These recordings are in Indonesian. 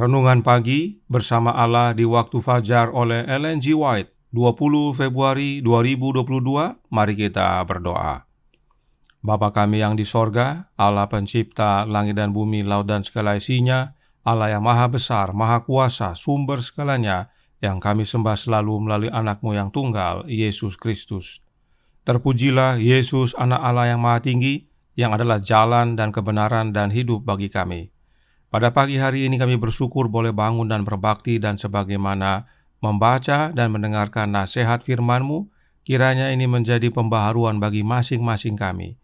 Renungan Pagi Bersama Allah di Waktu Fajar oleh Ellen G. White, 20 Februari 2022. Mari kita berdoa. Bapa kami yang di sorga, Allah pencipta langit dan bumi, laut dan segala isinya, Allah yang maha besar, maha kuasa, sumber segalanya, yang kami sembah selalu melalui anak-Mu yang tunggal, Yesus Kristus. Terpujilah Yesus, anak Allah yang maha tinggi, yang adalah jalan dan kebenaran dan hidup bagi kami. Pada pagi hari ini kami bersyukur boleh bangun dan berbakti, dan sebagaimana membaca dan mendengarkan nasihat firman-Mu, kiranya ini menjadi pembaharuan bagi masing-masing kami.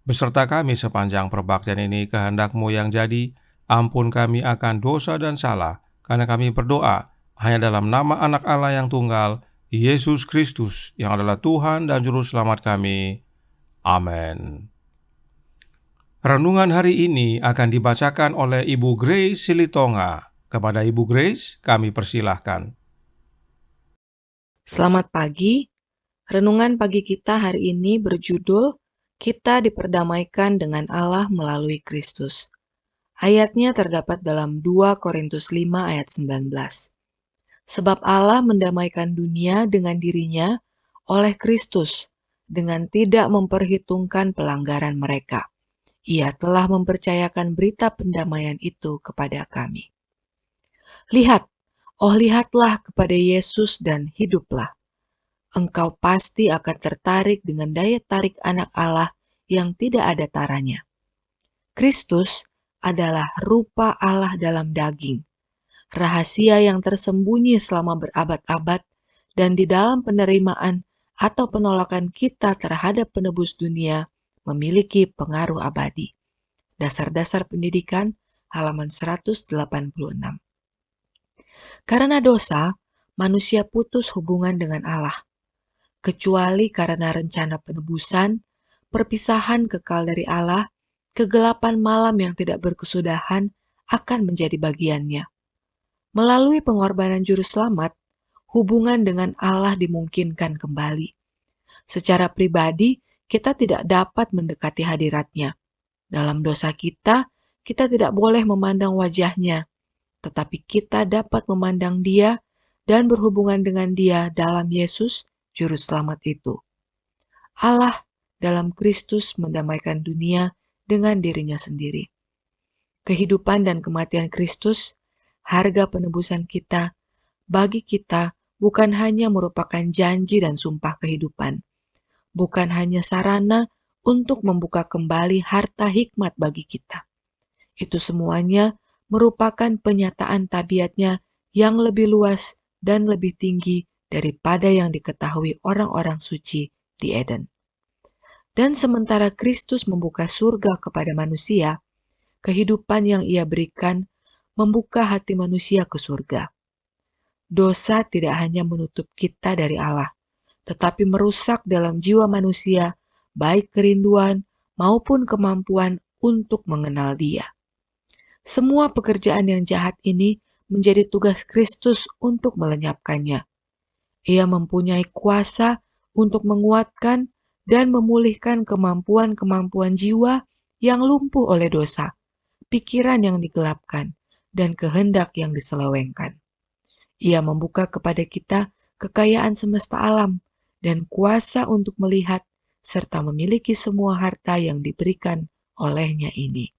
Beserta kami sepanjang perbaktian ini, kehendak-Mu yang jadi, ampun kami akan dosa dan salah, karena kami berdoa hanya dalam nama anak Allah yang tunggal, Yesus Kristus, yang adalah Tuhan dan Juru Selamat kami. Amin. Renungan hari ini akan dibacakan oleh Ibu Grace Silitonga. Kepada Ibu Grace, kami persilahkan. Selamat pagi. Renungan pagi kita hari ini berjudul Kita Diperdamaikan dengan Allah Melalui Kristus. Ayatnya terdapat dalam 2 Korintus 5 ayat 19. Sebab Allah mendamaikan dunia dengan dirinya oleh Kristus, dengan tidak memperhitungkan pelanggaran mereka. Ia telah mempercayakan berita pendamaian itu kepada kami. Lihat, lihatlah kepada Yesus dan hiduplah. Engkau pasti akan tertarik dengan daya tarik anak Allah yang tidak ada taranya. Kristus adalah rupa Allah dalam daging, rahasia yang tersembunyi selama berabad-abad, dan di dalam penerimaan atau penolakan kita terhadap penebus dunia memiliki pengaruh abadi. Dasar-dasar pendidikan halaman 186. Karena dosa, manusia putus hubungan dengan Allah. Kecuali karena rencana penebusan, perpisahan kekal dari Allah, kegelapan malam yang tidak berkesudahan akan menjadi bagiannya. Melalui pengorbanan Juru Selamat, hubungan dengan Allah dimungkinkan kembali. Secara pribadi, kita tidak dapat mendekati hadirat-Nya. Dalam dosa kita tidak boleh memandang wajah-Nya, tetapi kita dapat memandang Dia dan berhubungan dengan Dia dalam Yesus, Juru Selamat itu. Allah dalam Kristus mendamaikan dunia dengan dirinya sendiri. Kehidupan dan kematian Kristus, harga penebusan kita, bagi kita bukan hanya merupakan janji dan sumpah kehidupan, bukan hanya sarana untuk membuka kembali harta hikmat bagi kita. Itu semuanya merupakan penyataan tabiat-Nya yang lebih luas dan lebih tinggi daripada yang diketahui orang-orang suci di Eden. Dan sementara Kristus membuka surga kepada manusia, kehidupan yang Ia berikan membuka hati manusia ke surga. Dosa tidak hanya menutup kita dari Allah, tetapi merusak dalam jiwa manusia, baik kerinduan maupun kemampuan untuk mengenal Dia. Semua pekerjaan yang jahat ini menjadi tugas Kristus untuk melenyapkannya. Ia mempunyai kuasa untuk menguatkan dan memulihkan kemampuan-kemampuan jiwa yang lumpuh oleh dosa, pikiran yang digelapkan, dan kehendak yang diselewengkan. Ia membuka kepada kita kekayaan semesta alam dan kuasa untuk melihat serta memiliki semua harta yang diberikan oleh-Nya ini.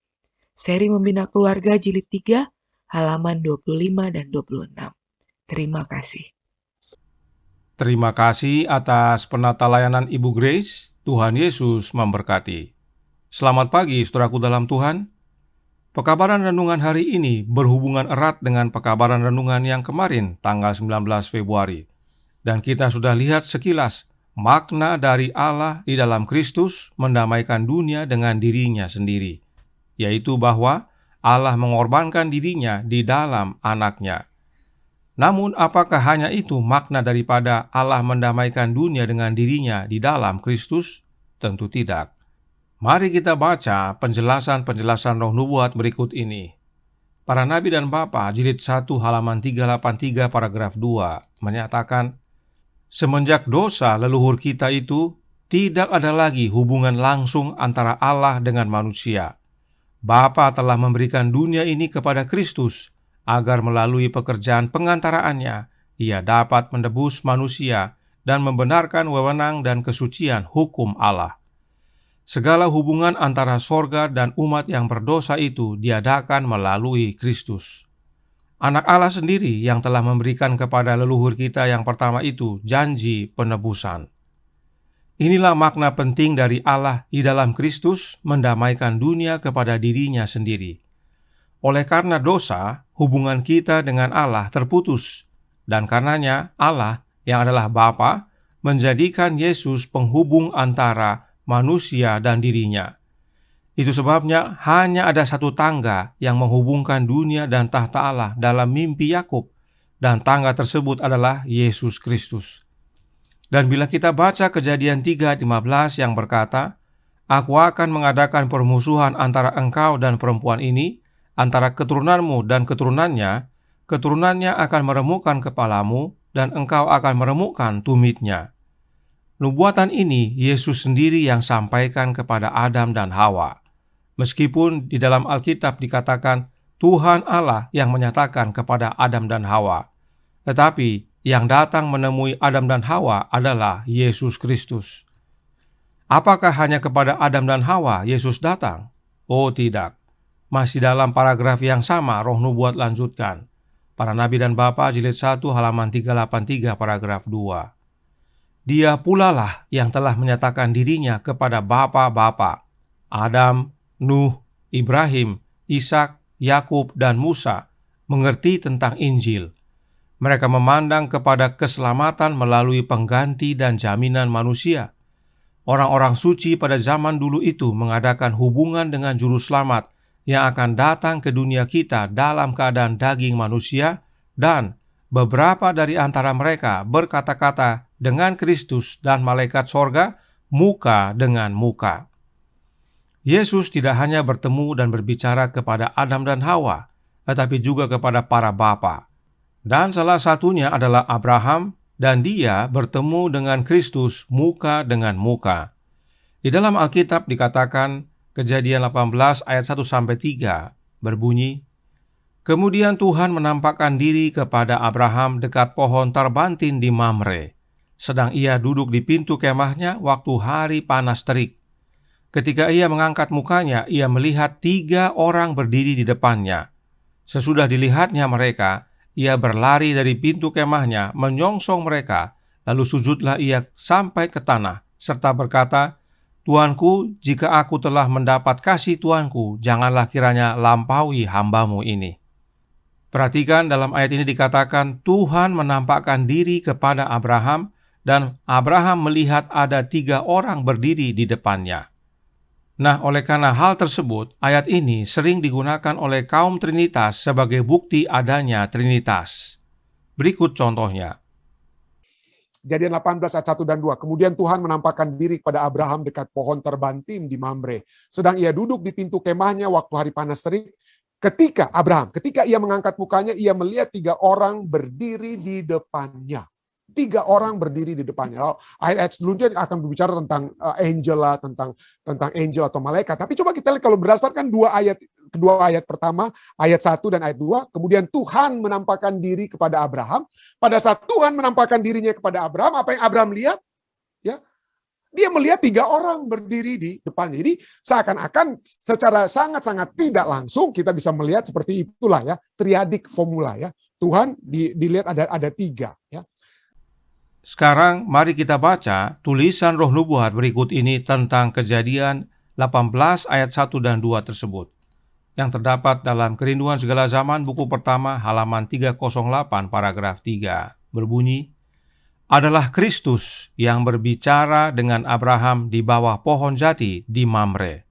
Seri Membina Keluarga Jilid 3, halaman 25 dan 26. Terima kasih. Terima kasih atas penata layanan Ibu Grace. Tuhan Yesus memberkati. Selamat pagi, saudaraku dalam Tuhan. Pekabaran renungan hari ini berhubungan erat dengan pekabaran renungan yang kemarin, tanggal 19 Februari. Dan kita sudah lihat sekilas makna dari Allah di dalam Kristus mendamaikan dunia dengan dirinya sendiri, yaitu bahwa Allah mengorbankan dirinya di dalam anaknya. Namun apakah hanya itu makna daripada Allah mendamaikan dunia dengan dirinya di dalam Kristus? Tentu tidak. Mari kita baca penjelasan-penjelasan roh nubuat berikut ini. Para Nabi dan Bapa, jilid 1 halaman 383 paragraf 2 menyatakan, semenjak dosa leluhur kita itu, tidak ada lagi hubungan langsung antara Allah dengan manusia. Bapa telah memberikan dunia ini kepada Kristus, agar melalui pekerjaan pengantaraannya, Ia dapat menebus manusia dan membenarkan wewenang dan kesucian hukum Allah. Segala hubungan antara sorga dan umat yang berdosa itu diadakan melalui Kristus. Anak Allah sendiri yang telah memberikan kepada leluhur kita yang pertama itu janji penebusan. Inilah makna penting dari Allah di dalam Kristus mendamaikan dunia kepada dirinya sendiri. Oleh karena dosa, hubungan kita dengan Allah terputus, dan karenanya Allah yang adalah Bapa menjadikan Yesus penghubung antara manusia dan dirinya. Itu sebabnya hanya ada satu tangga yang menghubungkan dunia dan tahta Allah dalam mimpi Yakub, dan tangga tersebut adalah Yesus Kristus. Dan bila kita baca Kejadian 3:15 yang berkata, Aku akan mengadakan permusuhan antara engkau dan perempuan ini, antara keturunanmu dan keturunannya, keturunannya akan meremukkan kepalamu, dan engkau akan meremukkan tumitnya. Nubuatan ini Yesus sendiri yang sampaikan kepada Adam dan Hawa. Meskipun di dalam Alkitab dikatakan Tuhan Allah yang menyatakan kepada Adam dan Hawa, tetapi yang datang menemui Adam dan Hawa adalah Yesus Kristus. Apakah hanya kepada Adam dan Hawa Yesus datang? Oh tidak. Masih dalam paragraf yang sama roh nubuat lanjutkan. Para Nabi dan Bapa jilid 1 halaman 383 paragraf 2. Dia pulalah yang telah menyatakan dirinya kepada bapa-bapa, Adam, Nuh, Ibrahim, Ishak, Yakub, dan Musa, mengerti tentang Injil. Mereka memandang kepada keselamatan melalui pengganti dan jaminan manusia. Orang-orang suci pada zaman dulu itu mengadakan hubungan dengan juru selamat yang akan datang ke dunia kita dalam keadaan daging manusia, dan beberapa dari antara mereka berkata-kata dengan Kristus dan malaikat sorga, muka dengan muka. Yesus tidak hanya bertemu dan berbicara kepada Adam dan Hawa, tetapi juga kepada para bapa. Dan salah satunya adalah Abraham, dan dia bertemu dengan Kristus muka dengan muka. Di dalam Alkitab dikatakan, Kejadian 18 ayat 1-3 berbunyi, Kemudian Tuhan menampakkan diri kepada Abraham dekat pohon tarbantin di Mamre, sedang ia duduk di pintu kemahnya waktu hari panas terik. Ketika ia mengangkat mukanya, ia melihat 3 orang berdiri di depannya. Sesudah dilihatnya mereka, ia berlari dari pintu kemahnya, menyongsong mereka, lalu sujudlah ia sampai ke tanah, serta berkata, Tuanku, jika aku telah mendapat kasih Tuanku, janganlah kiranya lampaui hambamu ini. Perhatikan dalam ayat ini dikatakan Tuhan menampakkan diri kepada Abraham, dan Abraham melihat ada 3 orang berdiri di depannya. Nah, oleh karena hal tersebut, ayat ini sering digunakan oleh kaum Trinitas sebagai bukti adanya Trinitas. Berikut contohnya. Kejadian 18 ayat 1 dan 2. Kemudian Tuhan menampakkan diri kepada Abraham dekat pohon terbantim di Mamre. Sedang ia duduk di pintu kemahnya waktu hari panas terik. Ketika ia mengangkat mukanya, ia melihat 3 orang berdiri di depannya. 3 orang berdiri di depannya. Ayat selanjutnya akan berbicara tentang angel lah, tentang angel atau malaikat. Tapi coba kita lihat kalau berdasarkan kedua ayat pertama, ayat 1 dan ayat 2, kemudian Tuhan menampakkan diri kepada Abraham. Pada saat Tuhan menampakkan dirinya kepada Abraham, apa yang Abraham lihat? Ya, dia melihat 3 orang berdiri di depannya. Jadi seakan-akan secara sangat-sangat tidak langsung kita bisa melihat seperti itulah ya, triadik formula ya. Tuhan dilihat ada 3 ya. Sekarang mari kita baca tulisan roh nubuat berikut ini tentang Kejadian 18 ayat 1 dan 2 tersebut, yang terdapat dalam Kerinduan Segala Zaman buku pertama halaman 308 paragraf 3, berbunyi, adalah Kristus yang berbicara dengan Abraham di bawah pohon jati di Mamre.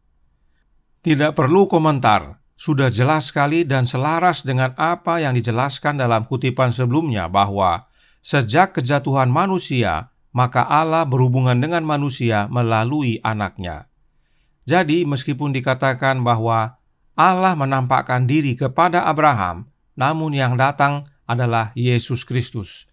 Tidak perlu komentar, sudah jelas sekali dan selaras dengan apa yang dijelaskan dalam kutipan sebelumnya bahwa sejak kejatuhan manusia, maka Allah berhubungan dengan manusia melalui anaknya. Jadi meskipun dikatakan bahwa Allah menampakkan diri kepada Abraham, namun yang datang adalah Yesus Kristus.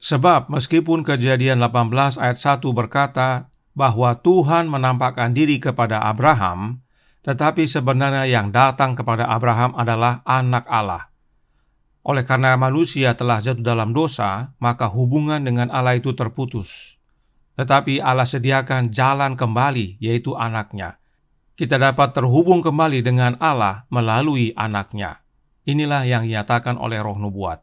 Sebab meskipun Kejadian 18 ayat 1 berkata bahwa Tuhan menampakkan diri kepada Abraham, tetapi sebenarnya yang datang kepada Abraham adalah anak Allah. Oleh karena manusia telah jatuh dalam dosa, maka hubungan dengan Allah itu terputus. Tetapi Allah sediakan jalan kembali, yaitu anaknya. Kita dapat terhubung kembali dengan Allah melalui anaknya. Inilah yang dinyatakan oleh Roh Nubuat.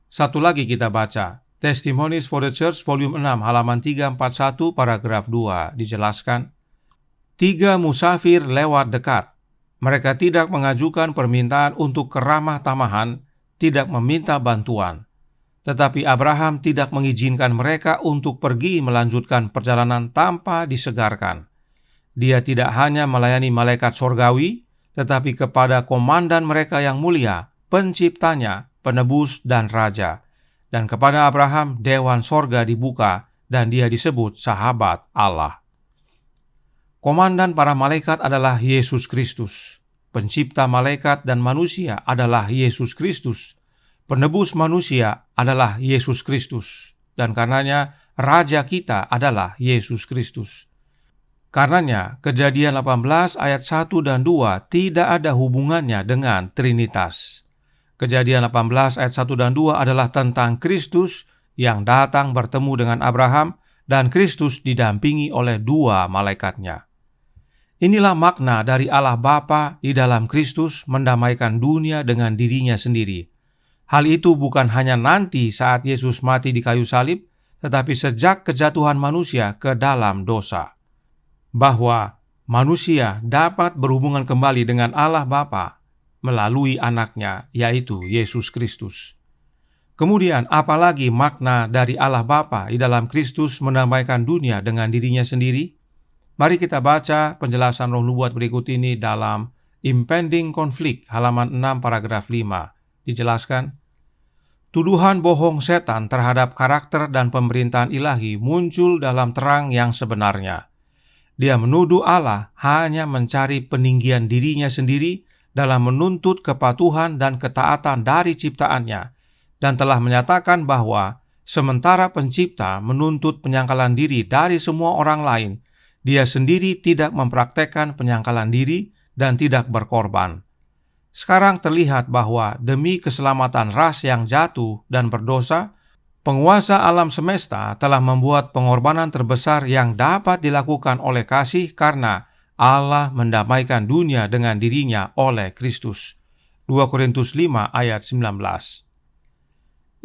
Satu lagi kita baca, Testimonies for the Church volume 6 halaman 341 paragraf 2 dijelaskan, 3 musafir lewat dekat. Mereka tidak mengajukan permintaan untuk keramah tamahan, tidak meminta bantuan. Tetapi Abraham tidak mengizinkan mereka untuk pergi melanjutkan perjalanan tanpa disegarkan. Dia tidak hanya melayani malaikat sorgawi, tetapi kepada komandan mereka yang mulia, penciptanya, penebus, dan raja. Dan kepada Abraham, dewan sorga dibuka, dan dia disebut sahabat Allah. Komandan para malaikat adalah Yesus Kristus. Pencipta malaikat dan manusia adalah Yesus Kristus. Penebus manusia adalah Yesus Kristus. Dan karenanya, Raja kita adalah Yesus Kristus. Karenanya, Kejadian 18 ayat 1 dan 2 tidak ada hubungannya dengan Trinitas. Kejadian 18 ayat 1 dan 2 adalah tentang Kristus yang datang bertemu dengan Abraham dan Kristus didampingi oleh 2 malaikatnya. Inilah makna dari Allah Bapa di dalam Kristus mendamaikan dunia dengan dirinya sendiri. Hal itu bukan hanya nanti saat Yesus mati di kayu salib, tetapi sejak kejatuhan manusia ke dalam dosa. Bahwa manusia dapat berhubungan kembali dengan Allah Bapa melalui anaknya, yaitu Yesus Kristus. Kemudian, apalagi makna dari Allah Bapa di dalam Kristus mendamaikan dunia dengan dirinya sendiri? Mari kita baca penjelasan Roh Nubuat berikut ini dalam Impending Conflict halaman 6 paragraf 5. Dijelaskan, tuduhan bohong setan terhadap karakter dan pemerintahan ilahi muncul dalam terang yang sebenarnya. Dia menuduh Allah hanya mencari peninggian dirinya sendiri dalam menuntut kepatuhan dan ketaatan dari ciptaannya, dan telah menyatakan bahwa sementara pencipta menuntut penyangkalan diri dari semua orang lain, dia sendiri tidak mempraktekkan penyangkalan diri dan tidak berkorban. Sekarang terlihat bahwa demi keselamatan ras yang jatuh dan berdosa, penguasa alam semesta telah membuat pengorbanan terbesar yang dapat dilakukan oleh kasih karena Allah mendamaikan dunia dengan dirinya oleh Kristus. 2 Korintus 5 ayat 19.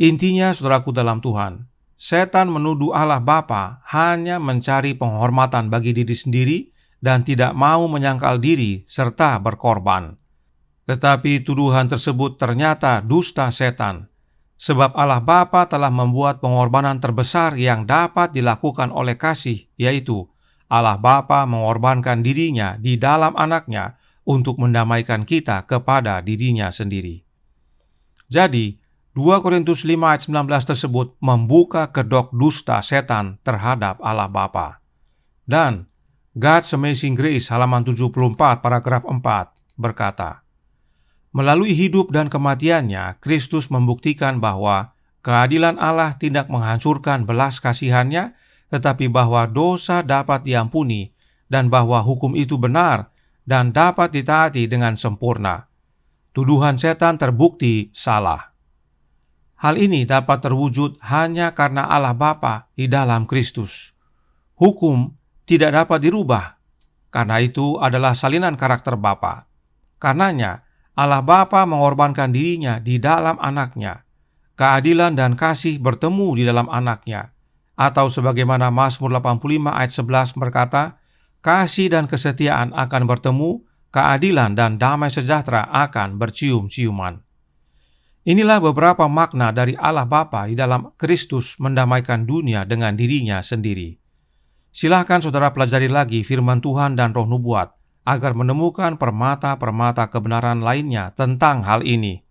Intinya, saudaraku dalam Tuhan, setan menuduh Allah Bapa hanya mencari penghormatan bagi diri sendiri dan tidak mau menyangkal diri serta berkorban. Tetapi tuduhan tersebut ternyata dusta setan, sebab Allah Bapa telah membuat pengorbanan terbesar yang dapat dilakukan oleh kasih, yaitu Allah Bapa mengorbankan dirinya di dalam anaknya untuk mendamaikan kita kepada dirinya sendiri. Jadi, 2 Korintus 5 ayat 19 tersebut membuka kedok dusta setan terhadap Allah Bapa. Dan God's Amazing Grace halaman 74 paragraf 4 berkata, melalui hidup dan kematiannya, Kristus membuktikan bahwa keadilan Allah tidak menghancurkan belas kasihannya, tetapi bahwa dosa dapat diampuni dan bahwa hukum itu benar dan dapat ditaati dengan sempurna. Tuduhan setan terbukti salah. Hal ini dapat terwujud hanya karena Allah Bapa di dalam Kristus. Hukum tidak dapat dirubah, karena itu adalah salinan karakter Bapa. Karenanya, Allah Bapa mengorbankan dirinya di dalam anaknya. Keadilan dan kasih bertemu di dalam anaknya. Atau sebagaimana Mazmur 85 ayat 11 berkata, kasih dan kesetiaan akan bertemu, keadilan dan damai sejahtera akan bercium-ciuman. Inilah beberapa makna dari Allah Bapa di dalam Kristus mendamaikan dunia dengan dirinya sendiri. Silakan saudara pelajari lagi firman Tuhan dan Roh Nubuat agar menemukan permata-permata kebenaran lainnya tentang hal ini.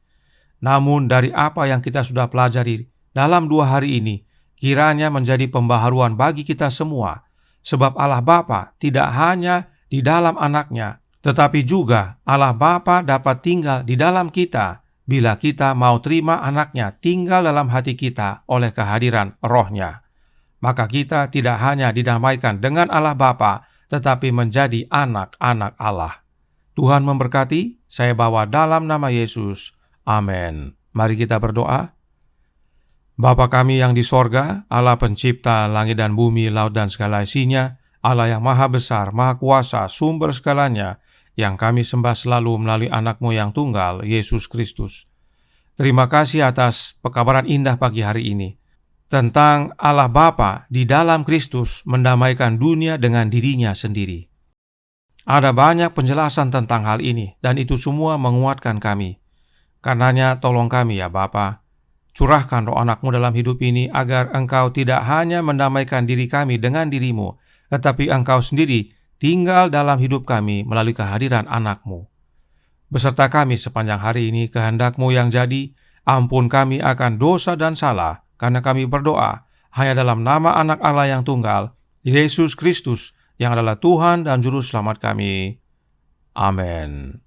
Namun dari apa yang kita sudah pelajari dalam 2 hari ini, kiranya menjadi pembaharuan bagi kita semua, sebab Allah Bapa tidak hanya di dalam Anaknya, tetapi juga Allah Bapa dapat tinggal di dalam kita bila kita mau terima Anaknya tinggal dalam hati kita oleh kehadiran Roh-Nya. Maka kita tidak hanya didamaikan dengan Allah Bapa, tetapi menjadi anak-anak Allah. Tuhan memberkati, saya bawa dalam nama Yesus. Amin. Mari kita berdoa. Bapa kami yang di sorga, Allah pencipta langit dan bumi, laut dan segala isinya, Allah yang maha besar, maha kuasa, sumber segalanya, yang kami sembah selalu melalui Anak-Mu yang tunggal, Yesus Kristus. Terima kasih atas pekabaran indah pagi hari ini, tentang Allah Bapa di dalam Kristus mendamaikan dunia dengan dirinya sendiri. Ada banyak penjelasan tentang hal ini, dan itu semua menguatkan kami. Karenanya tolong kami ya Bapa, curahkan Roh Anak-Mu dalam hidup ini agar Engkau tidak hanya mendamaikan diri kami dengan diri-Mu, tetapi Engkau sendiri tinggal dalam hidup kami melalui kehadiran Anak-Mu. Beserta kami sepanjang hari ini, kehendak-Mu yang jadi, ampun kami akan dosa dan salah, karena kami berdoa hanya dalam nama Anak Allah yang tunggal, Yesus Kristus, yang adalah Tuhan dan Juru Selamat kami. Amin.